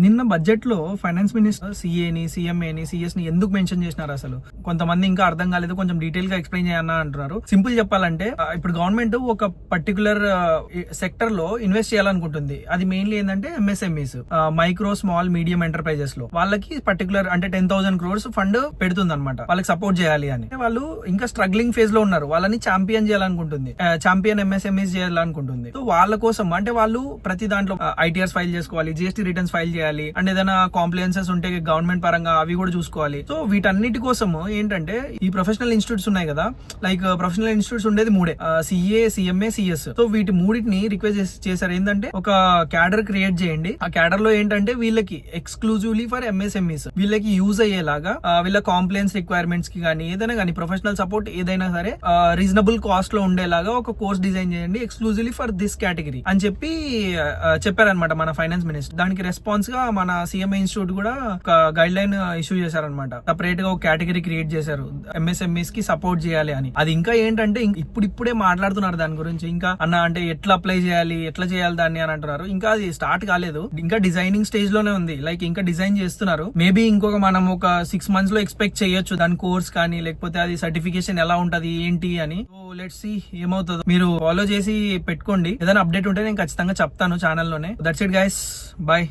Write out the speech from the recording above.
నిన్న బడ్జెట్ లో finance minister సిఏని, సిఎంఏని, CS ని ఎందుకు మెన్షన్ చేసినారు అసలు? కొంతమంది ఇంకా అర్థం కాలేదు, కొంచెం డీటెయిల్ గా ఎక్స్ప్లెయిన్ చేయన్నా అంటున్నారు. సింపుల్ చెప్పాలంటే ఇప్పుడు గవర్నమెంట్ ఒక పర్టికులర్ సెక్టర్ లో ఇన్వెస్ట్ చేయాలనుకుంటుంది. అది మెయిన్లీ ఏంటంటే MSMEs, micro small medium enterprises లో వాళ్ళకి పర్టికులర్ అంటే 10,000 crores ఫండ్ పెడుతుంది అనమాట. వాళ్ళకి సపోర్ట్ చేయాలి అని. వాళ్ళు ఇంకా స్ట్రగ్లింగ్ ఫేజ్ లో ఉన్నారు. వాళ్ళని ఛాంపియన్ చేయాలనుకుంటుంది, ఛాంపియన్ ఎంఎస్ఎంఈస్ చేయాలనుకుంటుంది. సో వాళ్ళ కోసం అంటే వాళ్ళు ప్రతి దాంట్లో ఐటీఆర్స్ ఫైల్ చేసుకోవాలి, జిఎస్టీ రిటర్న్స్ ఫైల్ చేయాలి, అండ్ ఏదైనా కాంప్లైన్సెస్ ఉంటే గవర్నమెంట్ పరంగా అవి కూడా చూసుకోవాలి. సో వీటన్నిటి కోసం ఏంటంటే ఈ ప్రొఫెషనల్ ఇన్స్టిట్యూట్స్ ఉన్నాయి కదా, లైక్ ప్రొఫెషనల్ ఇన్స్టిట్యూట్స్ ఉండేది మూడే, సిఏ, సిఎంఏ, సిఎస్. సో వీటి మూడింటిని రిక్వెస్ట్ చేశారు ఏంటంటే ఒక క్యాడర్ క్రియేట్ చేయండి. ఆ క్యాడర్ లో ఏంటంటే వీళ్ళకి ఎక్స్క్లూజివ్లీ ఫర్ ఎంఎస్ఎంఈస్ వీళ్ళకి యూజ్ అయ్యేలాగా వీళ్ళ కాంప్లైన్స్ రిక్వైర్మెంట్స్ కి కానీ ఏదైనా కానీ ప్రొఫెషనల్ సపోర్ట్ ఏదైనా సరే రీజనబుల్ కాస్ట్ లో ఉండేలాగా ఒక కోర్స్ డిజైన్ చేయండి ఎక్స్క్లూజివ్లీ ఫర్ దిస్ కేటగిరీ అని చెప్పి చెప్పారనమాట మన ఫైనాన్స్ మినిస్టర్. దానికి రెస్పాన్స్ గా మన సిఎంఏ ఇన్స్టిట్యూట్ కూడా ఒక గైడ్ లైన్ ఇష్యూ చేశారనమాట. సపరేట్ గా ఒక కేటగిరీ క్రియేట్ చేశారు ఎంఎస్ఎంఈస్ కి సపోర్ట్ చేయాలి అని. అది ఇంకా ఏంటంటే ఇప్పుడిప్పుడే మాట్లాడుతున్నారు దాని గురించి. ఇంకా అన్న అంటే ఎట్లా అప్లై చేయాలి, ఎట్లా చేయాలి దాన్ని అని అంటున్నారు. ఇంకా అది స్టార్ట్ కాలేదు, ఇంకా డిజైనింగ్ స్టేజ్ లోనే ఉంది. లైక్ ఇంకా డిజైన్ చేస్తున్నారు. మేబీ ఇంకొక మనం ఒక 6 months లో ఎక్స్పెక్ట్ చేయొచ్చు దాని కోర్స్ కానీ, లేకపోతే అది సర్టిఫికేషన్ ఎలా ఉంటది ఏంటి అని. సో లెట్స్ సీ ఏమవుతుందో. మీరు ఫాలో చేసి పెట్టుకోండి. ఏదైనా అప్డేట్ ఉంటే నేను ఖచ్చితంగా చెప్తాను ఛానల్లోనే. That's it guys, by.